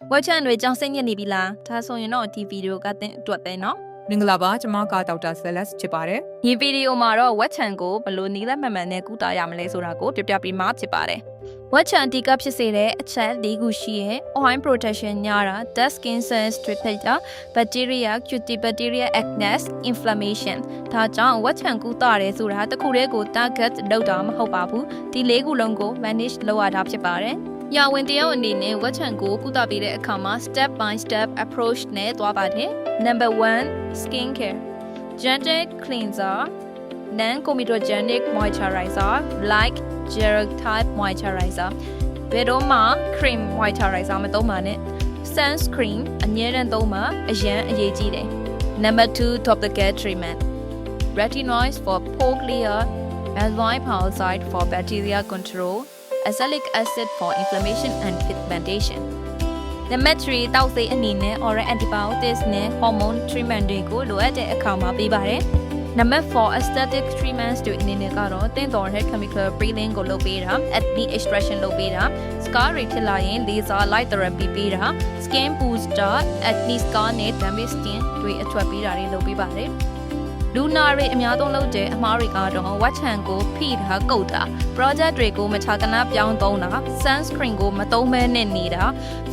ဝက်ချန်တွေကြောင့်စိတ်ညစ်နေပြီလားဒါဆိုရင်တော့ဒီဗီဒီယိုကသင်အတွက်ပဲနော် မင်္ဂလာပါကျွန်မကဒေါက်တာဆယ်လက်ဖြစ်ပါတယ် ဒီဗီဒီယိုမှာတော့ဝက်ချန်ကိုဘယ်လိုနည်းလက်မှန်မှန်နဲ့ကုသရမလဲဆိုတာကိုပြပြပေးမှာဖြစ်ပါတယ်ဝက်ချန်ဒီကဖြစ်စေတဲ့အချက်၄ခုရှိရဲ့ oil protection ညာတာ dead skin cells တွေထိတာ bacteria cutibacteria acne inflammation ဒါကြောင့်ဝက်ချန်ကုသရဲဆိုတာတစ်ခုတည်းကို target လုပ်တာမဟုတ်ပါဘူးဒီ၄ခုလုံးကို manage လုပ်ရတာဖြစ်ပါတယ်ယာဝင်တယောက်အနေနဲ့ဝက်ချန်ကိုကုသပေးတဲ့အခါမှာ step by step approach နဲ့သွားပါတယ် Number 1 skin care gentle cleanser non-comedogenic moisturizer like gel type moisturizer ဘယ်တော့မှ cream moisturizer မသုံးပါနဲ့ sunscreen အမြဲတမ်းသုံးမှာအရန်အရေးကြီးတယ် Number 2 topical treatment retinoids for pore clear azoine peroxide for bacteria control azelaic acid for inflammation and pigmentation Number 3တောက်စိတ်အနေနဲ့ oral antibiotics နဲ့ hormone treatment တွေကိုလိုအပ်တဲ့အခါမှာပေးပါတယ် Number 4 aesthetic treatments တွေအနေနဲ့ကတော့တင်းတော်တဲ့ chemical peeling ကိုလုပ်ပေးတာ acne extraction လုပ်ပေးတာ scar တွေဖြစ်လာရင် laser light therapy ပေးတာ skin booster acne scar နဲ့ damaged skin တွေအထွက်ပေးတာတွေလုပ်ပေးပါတယ်လူနာတွေအများဆုံးလုပ်တဲ့အမှားတွေကတော့ဝက်ချန်ကိုဖိတာကုတ်တာ project တွေကိုမချာကနာပြောင်းသုံးတာ sunscreen ကိုမသုံးဘဲနဲ့နေတာ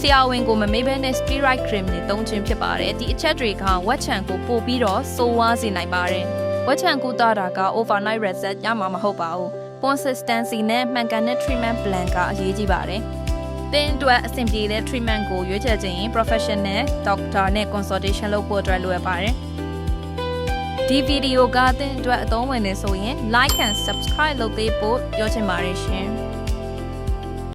ဆရာဝန်ကိုမမေးဘဲနဲ့ steroid cream တွေသုံးခြင်းဖြစ်ပါတယ်ဒီအချက်တွေကဝက်ချန်ကိုပို့ပြီးတော့ဆိုးဝါးစေနိုင်ပါတယ်ဝက်ချန်ကုသတာက overnight result ရမှာမဟုတ်ပါဘူး consistency နဲ့မှန်ကန်တဲ့ treatment plan ကအရေးကြီးပါတယ်သင်အတွက်အဆင်ပြေတဲ့ treatment ကိုရွေးချယ်ခြင်း professional doctor နဲ့ consultation လုပ်ဖို့အတွက်လိုအပ်ပါတယ်ဒီဗီဒီယိုကသင်အတွက်အသုံးဝင်နေဆိုရင် like and subscribe လုပ်ပေးဖို့ပြောချင်ပါတယ်ရှင်